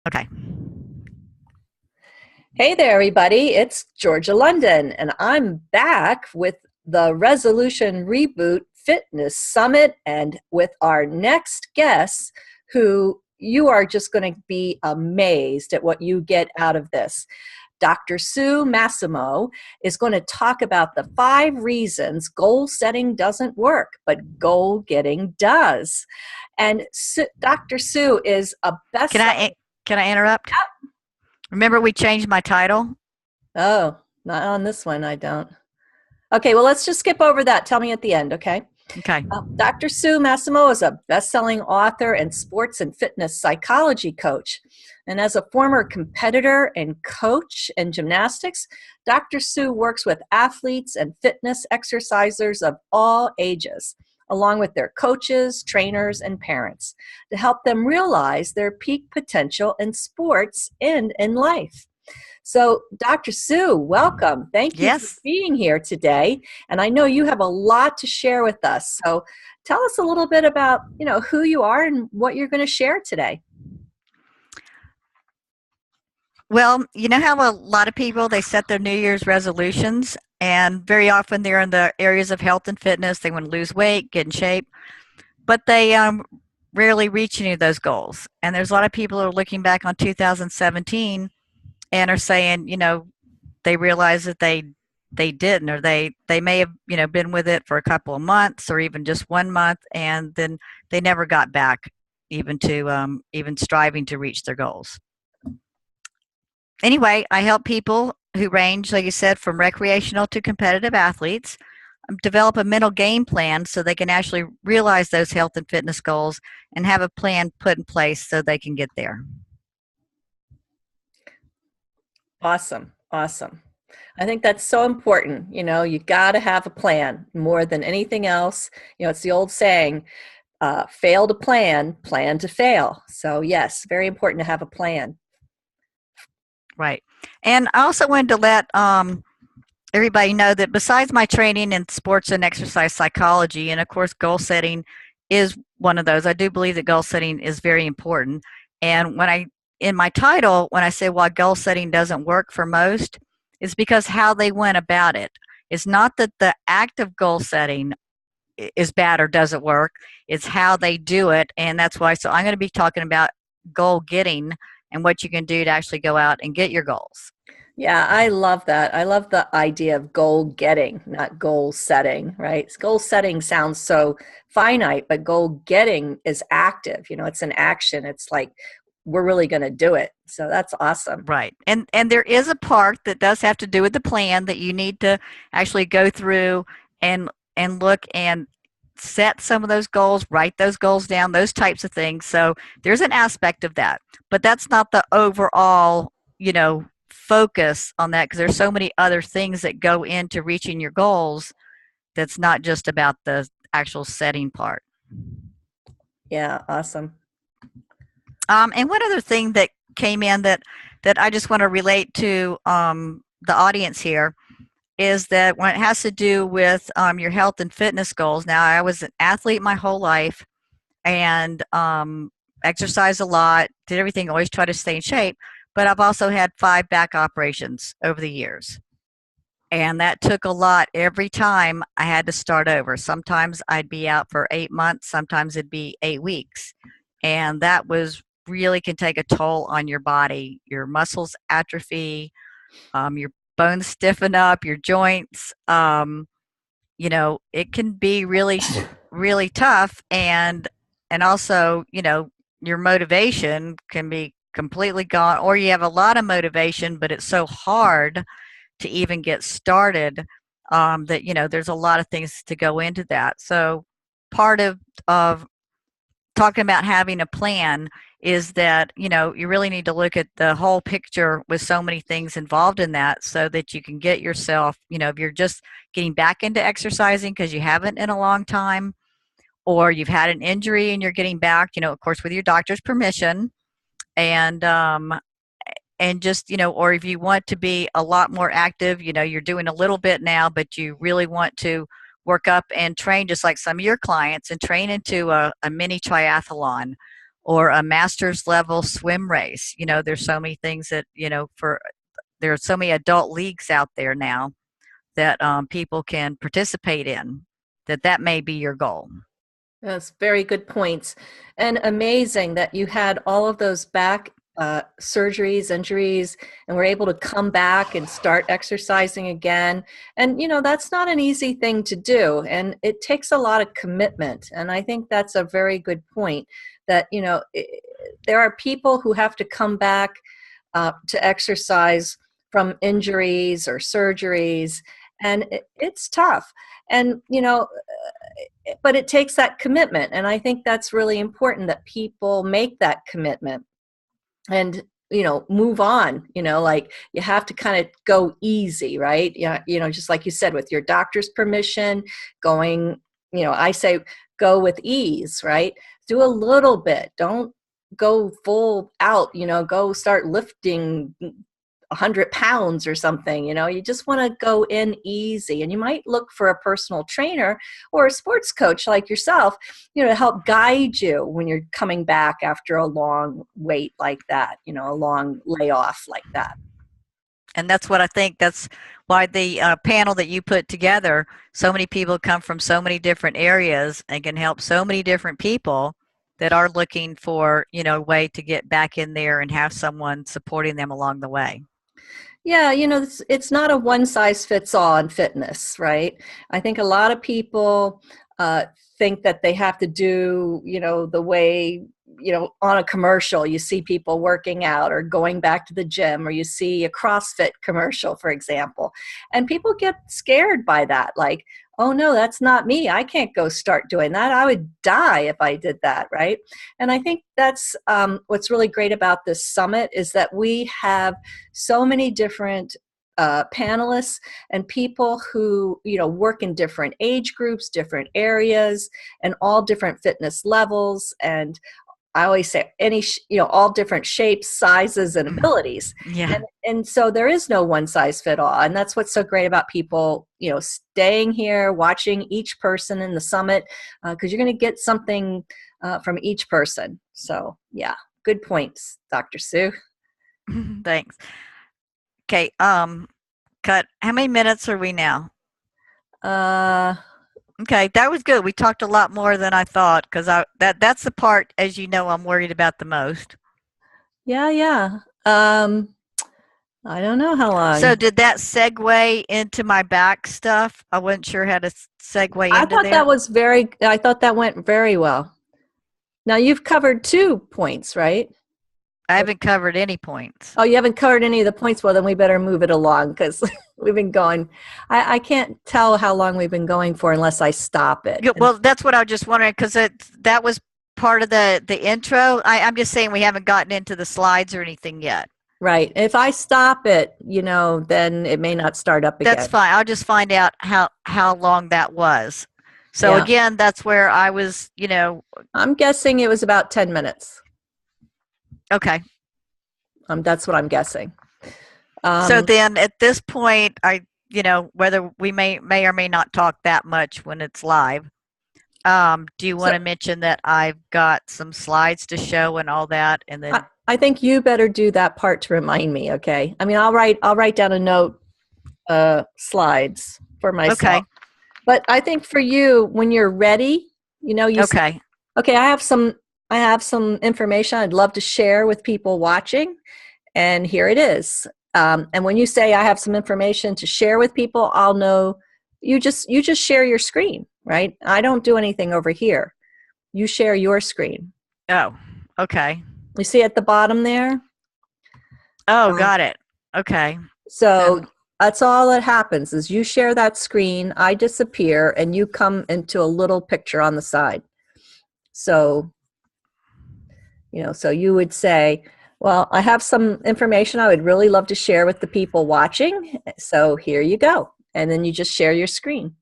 Okay. Hey there, everybody. It's Georgia London, and I'm back with the Resolution Reboot Fitness Summit and with our next guest, who you are just going to be amazed at what you get out of this. Dr. Sue Massimo is going to talk about the 5 reasons goal setting doesn't work, but goal getting does. And Dr. Sue is a Can I best-selling. can I interrupt? Remember we changed my title? Oh, not on this one, I don't. Okay, well, let's just skip over that. Tell me at the end, okay? Okay. Dr. Sue Massimo is a best-selling author and sports and fitness psychology coach. And as a former competitor and coach in gymnastics, Dr. Sue works with athletes and fitness exercisers of all ages, along with their coaches, trainers, and parents, to help them realize their peak potential in sports and in life. So, Dr. Sue, welcome. Thank you for Yes. being here today. And I know you have a lot to share with us. So, tell us a little bit about, who you are and what you're going to share today. Well, you know how a lot of people they set their New Year's resolutions and very often they're in the areas of health and fitness. They want to lose weight, get in shape, but they rarely reach any of those goals. And there's a lot of people who are looking back on 2017 and are saying, they realize that they didn't, or they may have been with it for a couple of months or even just 1 month, and then they never got back even to even striving to reach their goals. Anyway, I help people who range, like you said, from recreational to competitive athletes develop a mental game plan so they can actually realize those health and fitness goals and have a plan put in place so they can get there. Awesome. Awesome. I think that's so important. You got to have a plan more than anything else. It's the old saying, fail to plan, plan to fail. So, yes, very important to have a plan. Right. And I also wanted to let everybody know that besides my training in sports and exercise psychology, and of course, goal setting is one of those, I do believe that goal setting is very important. And in my title, when I say why goal setting doesn't work for most, it's because how they went about it. It's not that the act of goal setting is bad or doesn't work, it's how they do it. And that's why, so I'm going to be talking about goal getting and what you can do to actually go out and get your goals. Yeah, I love that. I love the idea of goal getting, not goal setting, right? Goal setting sounds so finite, but goal getting is active. It's an action. It's like we're really going to do it. So that's awesome. Right. And there is a part that does have to do with the plan that you need to actually go through and look and set some of those goals, write those goals down, those types of things. So there's an aspect of that. But that's not the overall, focus on that, because there's so many other things that go into reaching your goals that's not just about the actual setting part. Yeah, awesome. And one other thing that came in that I just want to relate to the audience here is that when it has to do with your health and fitness goals. Now, I was an athlete my whole life and exercised a lot, did everything, always try to stay in shape. But I've also had 5 back operations over the years. And that took a lot every time I had to start over. Sometimes I'd be out for 8 months, sometimes it'd be 8 weeks. And that was really can take a toll on your body. Your muscles atrophy, your bones stiffen up, your joints. It can be really, really tough. And also, your motivation can be completely gone, or you have a lot of motivation, but it's so hard to even get started, that there's a lot of things to go into that. So part of talking about having a plan is that you really need to look at the whole picture with so many things involved in that, so that you can get yourself, if you're just getting back into exercising because you haven't in a long time, or you've had an injury and you're getting back, of course with your doctor's permission, and just or if you want to be a lot more active, you're doing a little bit now but you really want to work up and train just like some of your clients and train into a mini triathlon, or a master's level swim race. There's so many things that, there are so many adult leagues out there now that people can participate in, that may be your goal. That's very good points. And amazing that you had all of those back surgeries, injuries, and were able to come back and start exercising again. And, that's not an easy thing to do. And it takes a lot of commitment. And I think that's a very good point that, there are people who have to come back to exercise from injuries or surgeries. And it's tough. And, but it takes that commitment. And I think that's really important that people make that commitment and, move on, like you have to kind of go easy, right? Yeah. Just like you said, with your doctor's permission, going, I say go with ease, right? Do a little bit. Don't go full out, go start lifting 100 pounds or something. You just want to go in easy, and you might look for a personal trainer or a sports coach like yourself, to help guide you when you're coming back after a long wait like that, a long layoff like that. And that's what I think. That's why the panel that you put together, so many people come from so many different areas and can help so many different people that are looking for, a way to get back in there and have someone supporting them along the way. Yeah, it's not a one size fits all in fitness, right? I think a lot of people think that they have to do, the way, on a commercial, you see people working out or going back to the gym, or you see a CrossFit commercial, for example. And people get scared by that. Like, oh no, that's not me. I can't go start doing that. I would die if I did that, right? And I think that's what's really great about this summit is that we have so many different panelists and people who work in different age groups, different areas, and all different fitness levels. And I always say all different shapes, sizes, and abilities. Yeah. And so there is no one size fit all. And that's what's so great about people, staying here, watching each person in the summit, because you're going to get something from each person. So yeah, good points, Dr. Sue. Thanks. Okay. Cut. How many minutes are we now? Okay, that was good. We talked a lot more than I thought, because that's the part, as you know, I'm worried about the most. Yeah. I don't know how long. So did that segue into my back stuff? I wasn't sure how to segue into I thought there. I thought that went very well. Now you've covered 2 points, right? I haven't covered any points. Oh, you haven't covered any of the points? Well, then we better move it along, because we've been going. I can't tell how long we've been going for unless I stop it. Yeah, well, that's what I was just wondering, because that was part of the intro. I'm just saying we haven't gotten into the slides or anything yet. Right. If I stop it, then it may not start up again. That's fine. I'll just find out how long that was. So Yeah. Again, that's where I was, I'm guessing it was about 10 minutes. Okay. That's what I'm guessing. So then at this point, whether we may or may not talk that much when it's live, do you want to mention that I've got some slides to show and all that? And then I think you better do that part to remind me. Okay. I mean, I'll write down a note, slides for myself. Okay. But I think for you, when you're ready, okay. Okay, I have some information I'd love to share with people watching, and here it is. And when you say I have some information to share with people, I'll know you just share your screen, right? I don't do anything over here. You share your screen. Oh, okay. You see at the bottom there? Oh, got it. Okay. So that's all that happens is you share that screen, I disappear, and you come into a little picture on the side. So, so you would say, well, I have some information I would really love to share with the people watching. So here you go. And then you just share your screen.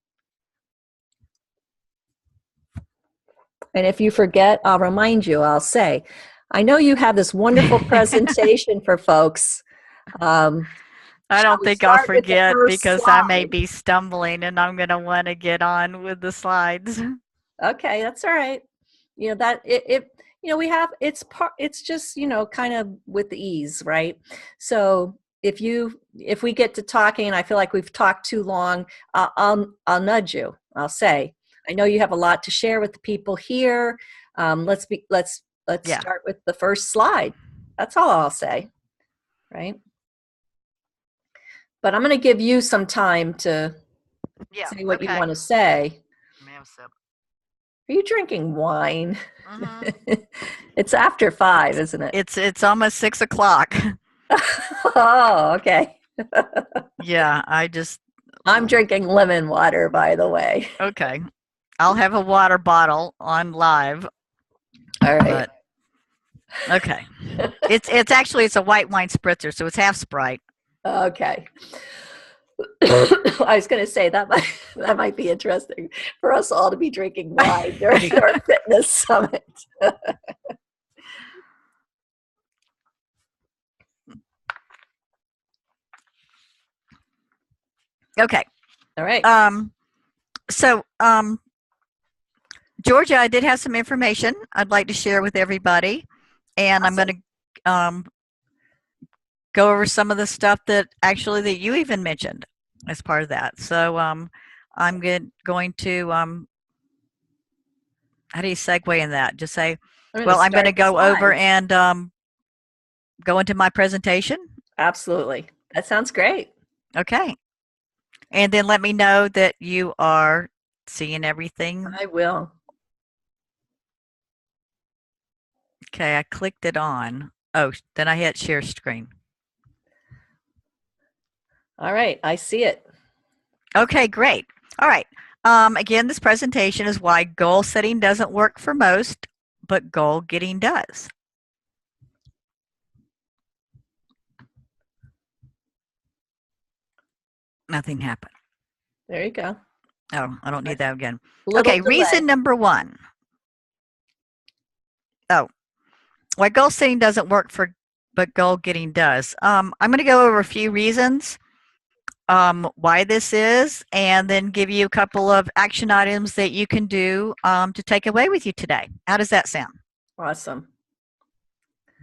And if you forget, I'll remind you. I'll say, I know you have this wonderful presentation for folks. I don't think I'll forget, because I may be stumbling and I'm going to want to get on with the slides. Okay, that's all right. That we have, it's just, kind of with ease, right? So if we get to talking and I feel like we've talked too long, I'll nudge you. I'll say, I know you have a lot to share with the people here. Let's Yeah. start with the first slide. That's all I'll say, right? But I'm going to give you some time to Yeah. say what you Okay. want to say. Let me have a sip. Are you drinking wine? Mm-hmm. It's after 5, isn't it? It's almost 6 o'clock. Oh, okay. Yeah. I'm drinking lemon water, by the way. Okay. I'll have a water bottle on live, All right. but okay. It's a white wine spritzer, so it's half Sprite. Okay. I was going to say that might be interesting for us all to be drinking wine during our fitness summit. Okay. All right. So Georgia, I did have some information I'd like to share with everybody, and Awesome. I'm going to go over some of the stuff that you even mentioned as part of that. So I'm going to how do you segue in that? Just say, I'm I'm going to go over slides. and go into my presentation. Absolutely. That sounds great. Okay. And then let me know that you are seeing everything. I will. Okay, I clicked it on. Oh, then I hit share screen. All right, I see it. Okay, great. All right. Again, this presentation is why goal setting doesn't work for most, but goal getting does. Nothing happened. There you go. Oh, I don't need that again. Little Okay, delay. reason number 1. Oh, why goal setting doesn't work for, but goal getting does. I'm going to go over a few reasons why this is, and then give you a couple of action items that you can do to take away with you today. How does that sound? Awesome.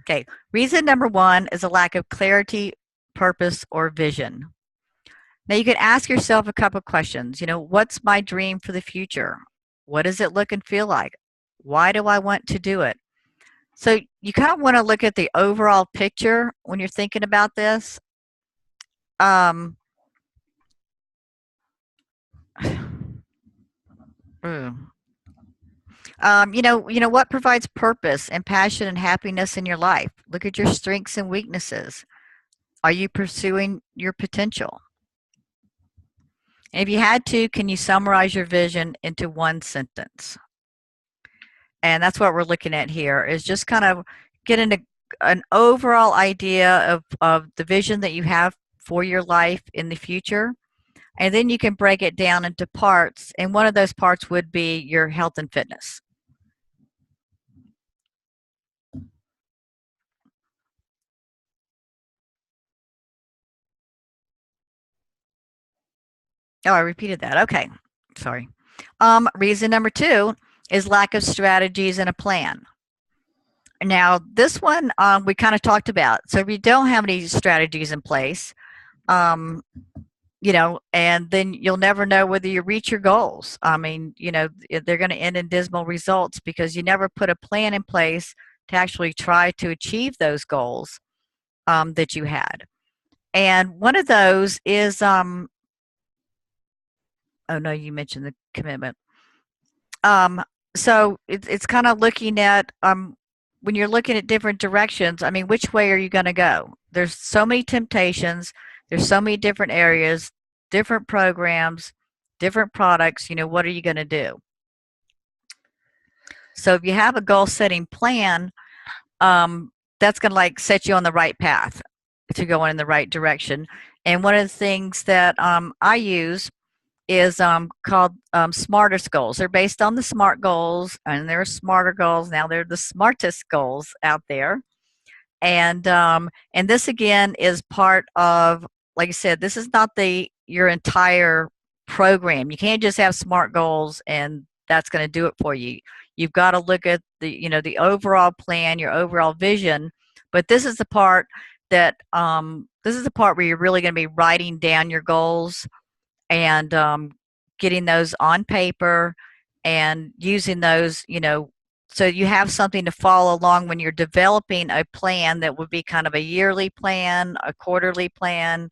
Okay, reason number 1 is a lack of clarity, purpose, or vision. Now you can ask yourself a couple of questions. What's my dream for the future? What does it look and feel like? Why do I want to do it? So you kind of want to look at the overall picture when you're thinking about this. What provides purpose and passion and happiness in your life? Look at your strengths and weaknesses. Are you pursuing your potential? And if you had to, can you summarize your vision into one sentence? And that's what we're looking at here, is just kind of getting an overall idea of the vision that you have for your life in the future. And then you can break it down into parts. And one of those parts would be your health and fitness. Oh, I repeated that. Okay. Sorry. Reason number 2 is lack of strategies and a plan. Now, this one we kind of talked about. So if you don't have any strategies in place, and then you'll never know whether you reach your goals. I mean, they're going to end in dismal results because you never put a plan in place to actually try to achieve those goals that you had. And one of those is, oh no, you mentioned the commitment. So it's kind of looking at, when you're looking at different directions, I mean, which way are you going to go? There's so many temptations. There's so many different areas, different programs, different products. What are you going to do? So if you have a goal setting plan, that's going to set you on the right path to go in the right direction. And one of the things that I use is called smartest goals. They're based on the SMART goals, and there are smarter goals. Now they're the smartest goals out there. And this again is part of, like I said, this is not your entire program. You can't just have SMART goals and that's going to do it for you. You've got to look at the overall plan, your overall vision. But this is the part that this is the part where you're really going to be writing down your goals and getting those on paper and using those, so you have something to follow along when you're developing a plan that would be kind of a yearly plan, a quarterly plan,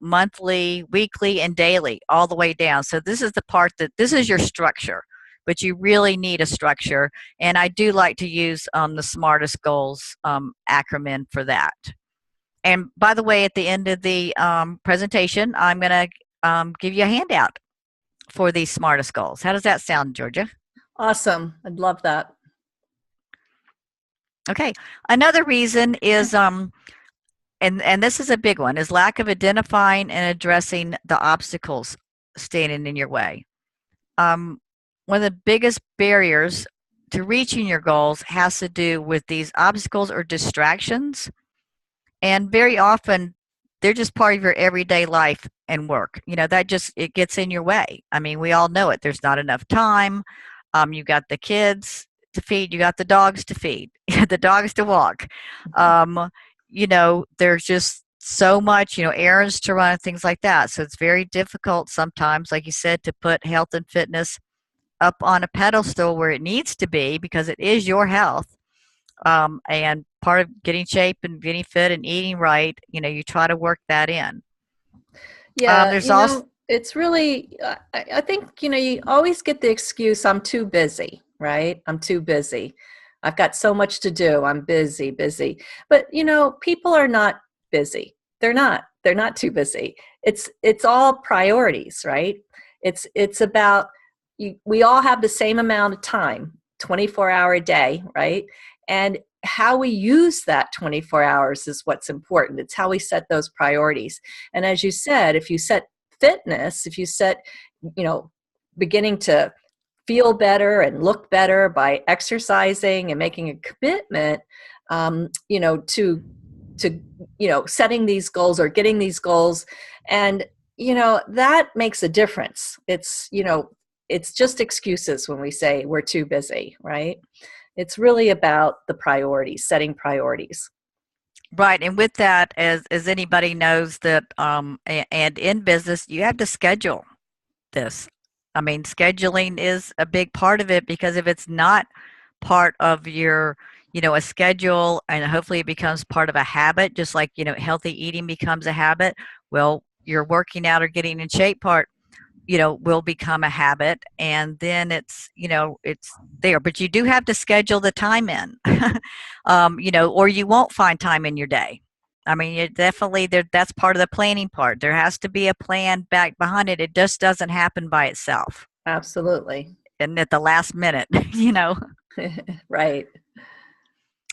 monthly, weekly, and daily, all the way down. So this is the part that this is your structure, but you really need a structure. And I do like to use the Smartest Goals acronym for that. And by the way, at the end of the presentation, I'm going to give you a handout for these Smartest Goals. How does that sound, Georgia? Awesome. I'd love that. Okay. Another reason is and this is a big one, is lack of identifying and addressing the obstacles standing in your way. One of the biggest barriers to reaching your goals has to do with these obstacles or distractions. And very often, they're just part of your everyday life and work. It gets in your way. I mean, we all know it. There's not enough time. You got the kids to feed. You got the dogs to feed. The dogs to walk. There's just so much, errands to run, things like that. So it's very difficult sometimes, like you said, to put health and fitness up on a pedestal where it needs to be, because it is your health. And part of getting shape and getting fit and eating right, you try to work that in. Yeah, There's also it's really, I think, you always get the excuse, I'm too busy, right? I'm too busy. I've got so much to do. I'm busy, busy. But, people are not busy. They're not. They're not too busy. It's all priorities, right? It's about, we all have the same amount of time, 24-hour a day, right? And how we use that 24 hours is what's important. It's how we set those priorities. And as you said, if you set fitness, if you set, beginning to feel better and look better by exercising and making a commitment, to setting these goals or getting these goals, and that makes a difference. It's just excuses when we say we're too busy, right? It's really about the priorities, setting priorities. right. And with that, as anybody knows that, and in business, you have to schedule this. I mean, scheduling is a big part of it, because if it's not part of your, a schedule, and hopefully it becomes part of a habit, just like, healthy eating becomes a habit. Well, your working out or getting in shape part, will become a habit, and then it's there. But you do have to schedule the time in, or you won't find time in your day. I mean, it definitely there. That's part of the planning part. There has to be a plan back behind it. It just doesn't happen by itself. Absolutely. And at the last minute, Right.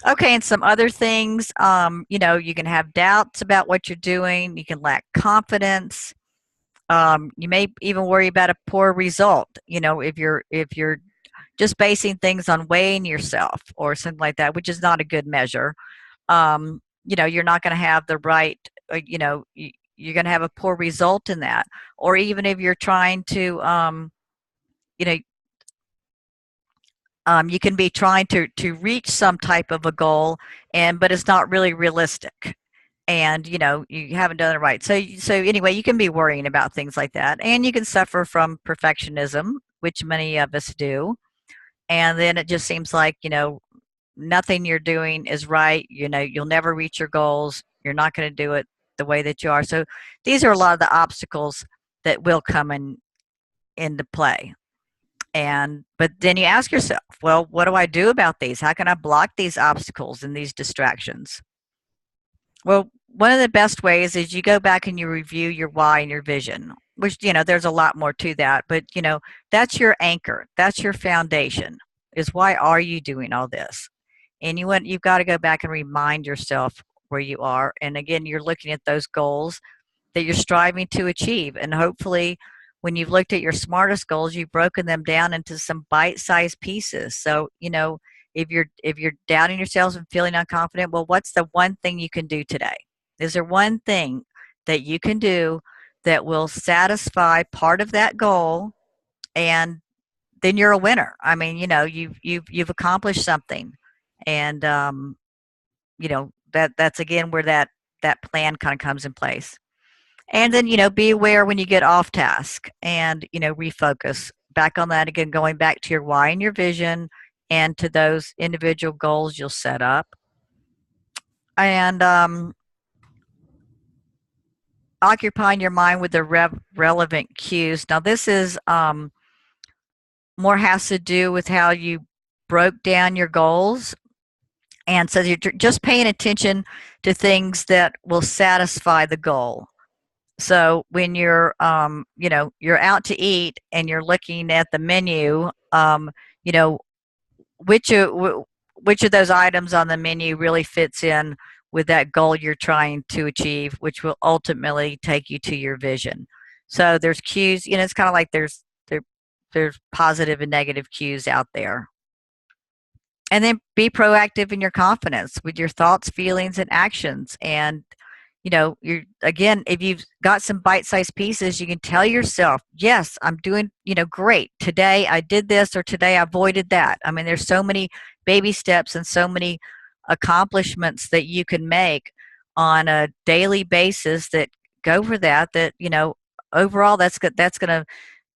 Okay, and some other things, you can have doubts about what you're doing. You can lack confidence. You may even worry about a poor result. If you're just basing things on weighing yourself or something like that, which is not a good measure. You're not going to have the right. You're going to have a poor result in that. Or even if you're trying to, you know, you can be trying to reach some type of a goal, but it's not really realistic, and you haven't done it right. So anyway, you can be worrying about things like that, and you can suffer from perfectionism, which many of us do. And then it just seems like nothing you're doing is right. You'll never reach your goals. You're not going to do it the way that you are. So these are a lot of the obstacles that will come into play. But then you ask yourself, well, what do I do about these? How can I block these obstacles and these distractions? Well, one of the best ways is you go back and you review your why and your vision, which, there's a lot more to that, but, that's your anchor. That's your foundation, is why are you doing all this? And you've got to go back and remind yourself where you are. And again, you're looking at those goals that you're striving to achieve. And hopefully, when you've looked at your smartest goals, you've broken them down into some bite-sized pieces. So, if you're doubting yourselves and feeling unconfident, well, what's the one thing you can do today? Is there one thing that you can do that will satisfy part of that goal and then you're a winner. I mean, you've accomplished something, and that's again where that plan kind of comes in place. And then be aware when you get off task, and refocus back on that again, going back to your why and your vision, and to those individual goals you'll set up, and occupying your mind with the relevant cues. Now, this is more has to do with how you broke down your goals. And so you're just paying attention to things that will satisfy the goal. So when you're out to eat and you're looking at the menu, you know, which of those items on the menu really fits in with that goal you're trying to achieve, which will ultimately take you to your vision. So there's cues. It's kind of like there's positive and negative cues out there. And then be proactive in your confidence with your thoughts, feelings, and actions. And you're again, if you've got some bite-sized pieces, you can tell yourself, yes, I'm doing great today. I did this, or today I avoided that. I mean, there's so many baby steps and so many accomplishments that you can make on a daily basis that go for that overall that's good. That's going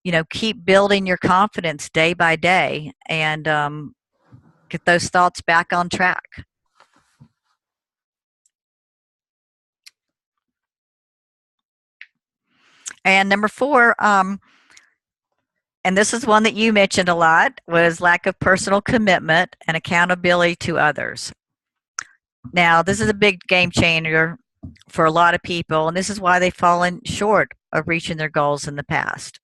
to keep building your confidence day by day, and get those thoughts back on track. And number 4, and this is one that you mentioned a lot, was lack of personal commitment and accountability to others. Now, this is a big game changer for a lot of people, and this is why they've fallen short of reaching their goals in the past.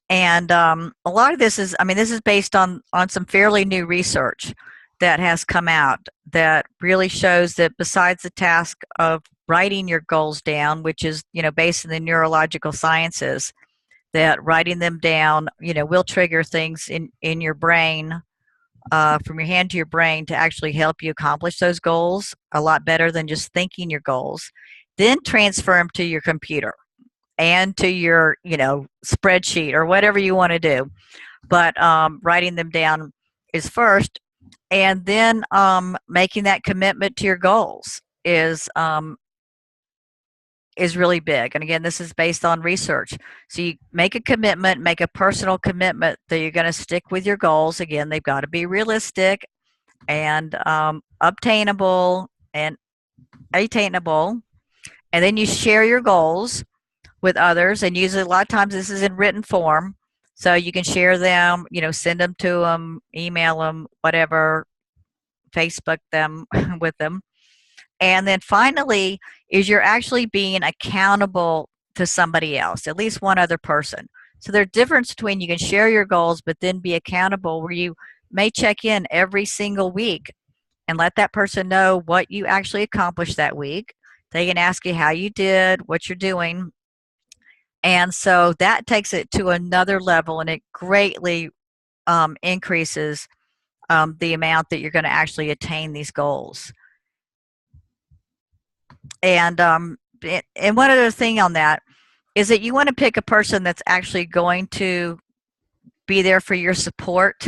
And a lot of this is, this is based on some fairly new research that has come out that really shows that besides the task of writing your goals down, which is based in the neurological sciences, that writing them down will trigger things in your brain, from your hand to your brain, to actually help you accomplish those goals a lot better than just thinking your goals. Then transfer them to your computer and to your spreadsheet or whatever you want to do, but writing them down is first, and then making that commitment to your goals is really big. And again, this is based on research. So you make a commitment, make a personal commitment that you're going to stick with your goals. Again, they've got to be realistic and obtainable and attainable. And then you share your goals with others, and usually a lot of times this is in written form, so you can share them, send them to them, email them, whatever, Facebook them with them. And then finally is you're actually being accountable to somebody else, at least one other person. So there's a difference between you can share your goals but then be accountable, where you may check in every single week and let that person know what you actually accomplished that week. They can ask you how you did, what you're doing. And so that takes it to another level, and it greatly increases the amount that you're going to actually attain these goals. And one other thing on that is that you want to pick a person that's actually going to be there for your support.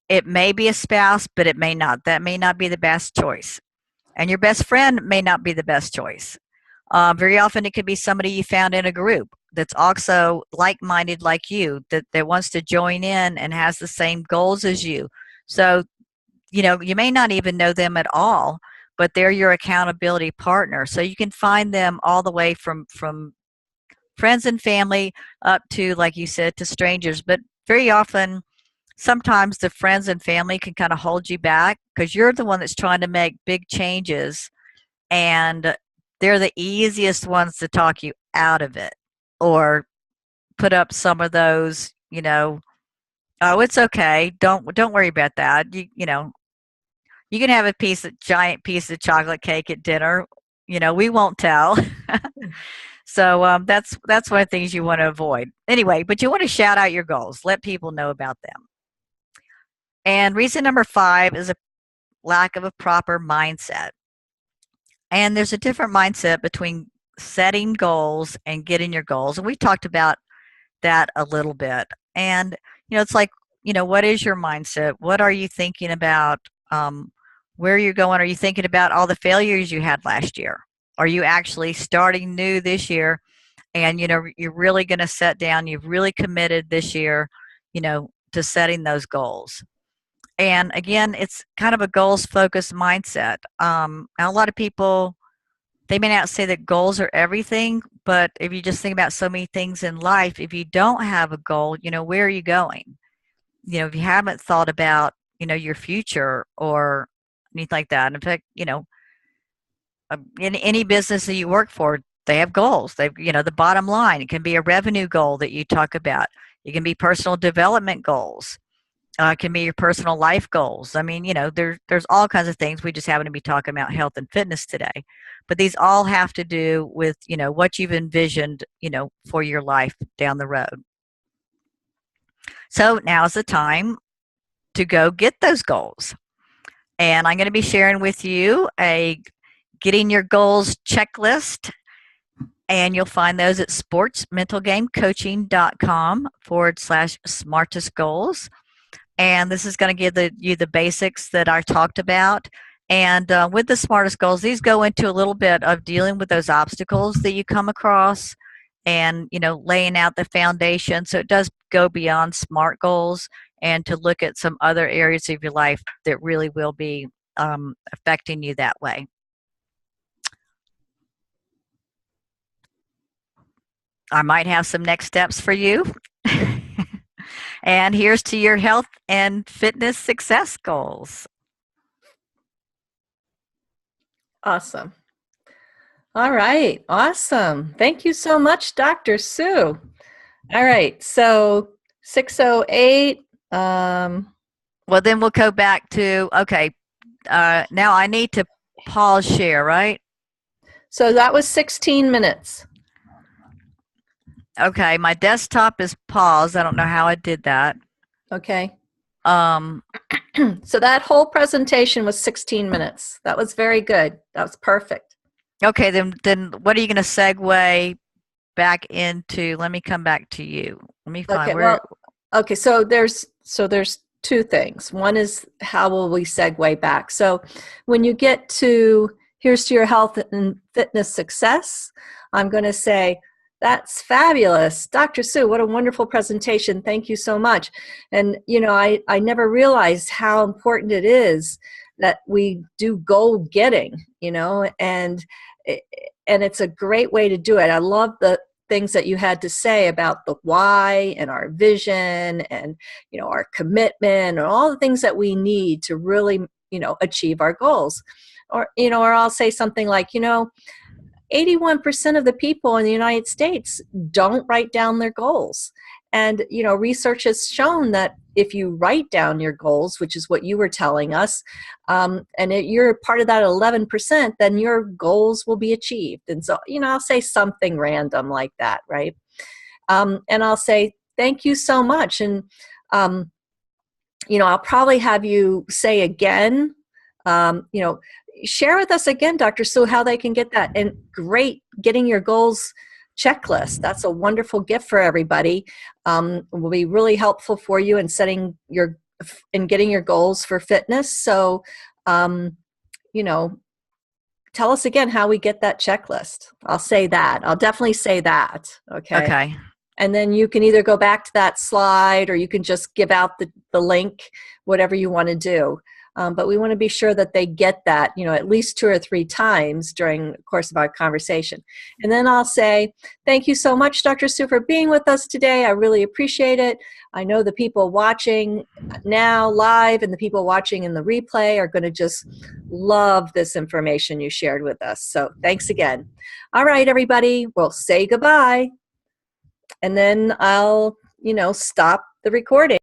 It may be a spouse, but it may not. That may not be the best choice. And your best friend may not be the best choice. Very often it could be somebody you found in a group that's also like-minded like you, that wants to join in and has the same goals as you. So, you may not even know them at all, but they're your accountability partner. So you can find them all the way from friends and family up to, like you said, to strangers. But very often, sometimes the friends and family can kind of hold you back because you're the one that's trying to make big changes, and they're the easiest ones to talk you out of it, or put up some of those, oh, it's okay, don't worry about that. You can have a giant piece of chocolate cake at dinner. We won't tell. So that's one of the things you want to avoid. Anyway, but you want to shout out your goals. Let people know about them. And reason number 5 is a lack of a proper mindset. And there's a different mindset between setting goals and getting your goals. And we talked about that a little bit. And, it's like what is your mindset? What are you thinking about? Where you're going? Are you thinking about all the failures you had last year? Are you actually starting new this year? And you're really going to set down. You've really committed this year, to setting those goals. And again, it's kind of a goals focused mindset. A lot of people, they may not say that goals are everything, but if you just think about so many things in life, if you don't have a goal, where are you going? If you haven't thought about, your future or anything like that. In fact, in any business that you work for, they have goals. They've, the bottom line. It can be a revenue goal that you talk about. It can be personal development goals. It can be your personal life goals. I mean, there's all kinds of things. We just happen to be talking about health and fitness today. But these all have to do with, what you've envisioned, for your life down the road. So now's the time to go get those goals. And I'm going to be sharing with you a getting your goals checklist. And you'll find those at sportsmentalgamecoaching.com/smartest goals. And this is going to give you the basics that I talked about. And with the smartest goals, these go into a little bit of dealing with those obstacles that you come across and, laying out the foundation. So it does go beyond SMART goals and to look at some other areas of your life that really will be affecting you that way. I might have some next steps for you. And here's to your health and fitness success goals. Awesome. All right. Awesome. Thank you so much, Dr. Sue. All right. So 608. Well, then we'll go back to, okay, now I need to pause share, right? So that was 16 minutes. Okay, my desktop is paused. I don't know how I did that. Okay. So that whole presentation was 16 minutes. That was very good. That was perfect. Okay, then what are you going to segue back into? Let me come back to you. Let me find okay, so there's two things. One is how will we segue back? So when you get to here's to your health and fitness success, I'm going to say, that's fabulous. Dr. Sue, what a wonderful presentation. Thank you so much. And, I never realized how important it is that we do goal getting, and it's a great way to do it. I love the things that you had to say about the why and our vision and, our commitment and all the things that we need to really, achieve our goals. Or I'll say something like, 81% of the people in the United States don't write down their goals. And, research has shown that if you write down your goals, which is what you were telling us, and you're part of that 11%, then your goals will be achieved. And so, I'll say something random like that, right? And I'll say, thank you so much. And, I'll probably have you say again, share with us again, Dr. Sue, how they can get that. And great, getting your goals checklist. That's a wonderful gift for everybody. Will be really helpful for you in getting your goals for fitness. So, tell us again how we get that checklist. I'll say that. I'll definitely say that. Okay. Okay. And then you can either go back to that slide or you can just give out the link, whatever you want to do. But we want to be sure that they get that, at least 2 or 3 times during the course of our conversation. And then I'll say, thank you so much, Dr. Sue, for being with us today. I really appreciate it. I know the people watching now live and the people watching in the replay are going to just love this information you shared with us. So thanks again. All right, everybody, we'll say goodbye. And then I'll, stop the recording.